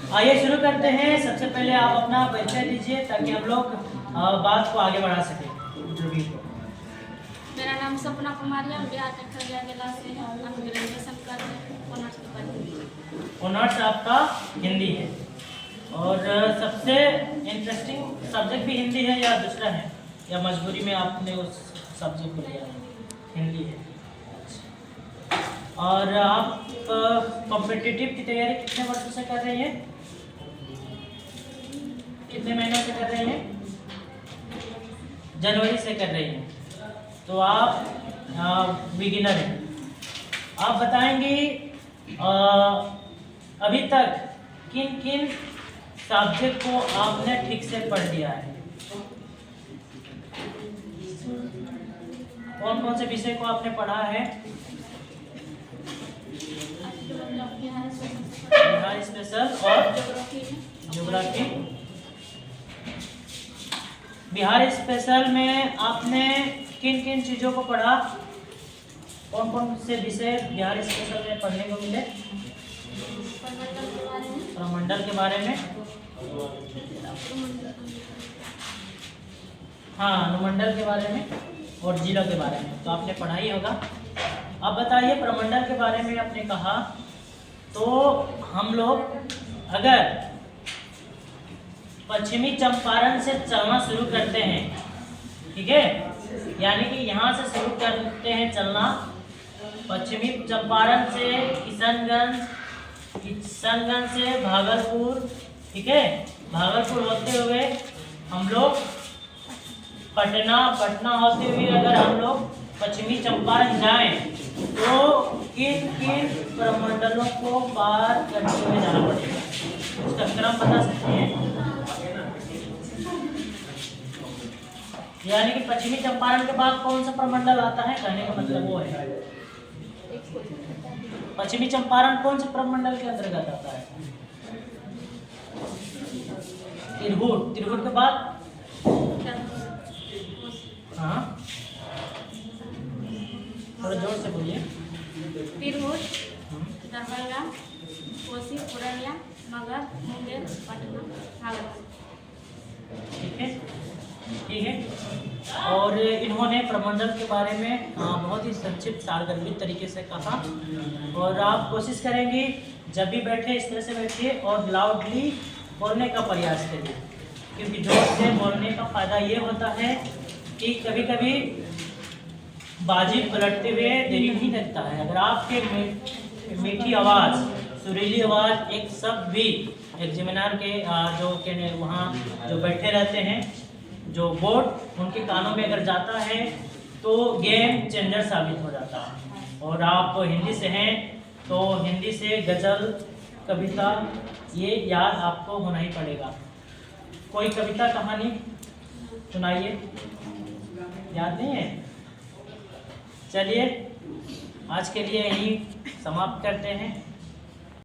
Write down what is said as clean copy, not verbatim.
आइए शुरू करते हैं। सबसे पहले आप अपना परिचय दीजिए ताकि हम लोग बात को आगे बढ़ा सकें। इंटरव्यू को। मेरा नाम सपना कुमारी है, बिहार के खगड़िया जिला से है। हम ग्रेजुएशन कर रहे हैं, ऑनर्स के बाद। ऑनर्स आपका हिंदी है और सबसे इंटरेस्टिंग सब्जेक्ट भी हिंदी है या दूसरा है, या मजबूरी में आपने उस सब्जेक्ट को लिया? हिंदी है। और आप कॉम्पिटिटिव की तैयारी कितने वर्षों से कर रही हैं? कितने महीनों से कर रही हैं? जनवरी से कर रही हैं। तो आप बिगिनर हैं। आप बताएंगी अभी तक किन किन सब्जेक्ट को आपने ठीक से पढ़ लिया है? कौन कौन से विषय को आपने पढ़ा है? बिहार स्पेशल और ज्योग्राफी। बिहार स्पेशल में आपने किन किन चीज़ों को पढ़ा? कौन कौन से विषय बिहार स्पेशल में पढ़ने को मिले? प्रमंडल के बारे में, हाँ, अनुमंडल के बारे में और जिलों के बारे में तो आपने पढ़ा ही होगा। अब बताइए, प्रमंडल के बारे में आपने कहा, तो हम लोग अगर पश्चिमी चंपारण से चलना शुरू करते हैं, ठीक है, यानी कि यहाँ से शुरू करते हैं चलना, पश्चिमी चंपारण से किशनगंज, किशनगंज से भागलपुर, ठीक है, भागलपुर होते हुए हम लोग पटना, पटना होते हुए अगर हम लोग पश्चिमी चंपारण जाएं तो किन किन प्रमंडलों को पार करते हुए जाना पड़ेगा? उसका क्रम बता सकते हैं? यानी कि पश्चिमी चंपारण के बाद कौन सा प्रमंडल आता है, कहने का मतलब वो है। पश्चिमी चंपारण कौन से प्रमंडल के अंतर्गत आता है? तिरहुत। तिरहुत के बाद हाँ, थोड़ा जोर से बोलिए। तिरहुत, दरभंगा, कोसी, पूर्णिया, मगध, मुंगेर, पटना, भागलपुर। ठीक है, ठीक है। और इन्होंने प्रमंडल के बारे में बहुत ही संक्षिप्त सारगर्भित तरीके से कहा। और आप कोशिश करेंगी जब भी बैठे इस तरह से बैठिए और लाउडली बोलने का प्रयास करिए, क्योंकि जोर से बोलने का फ़ायदा ये होता है कि कभी कभी बाजी पलटते हुए देरी नहीं लगता है। अगर आपके मीठी आवाज़, सुरीली आवाज़ एक शब्द भी एग्जामिनर के जो वहाँ जो बैठे रहते हैं, जो बोर्ड, उनके कानों में अगर जाता है तो गेम चेंजर साबित हो जाता है। और आप हिंदी से हैं तो हिंदी से गज़ल, कविता ये याद आपको होना ही पड़ेगा। कोई कविता कहानी सुनाइए, याद नहीं है? चलिए आज के लिए यही समाप्त करते हैं।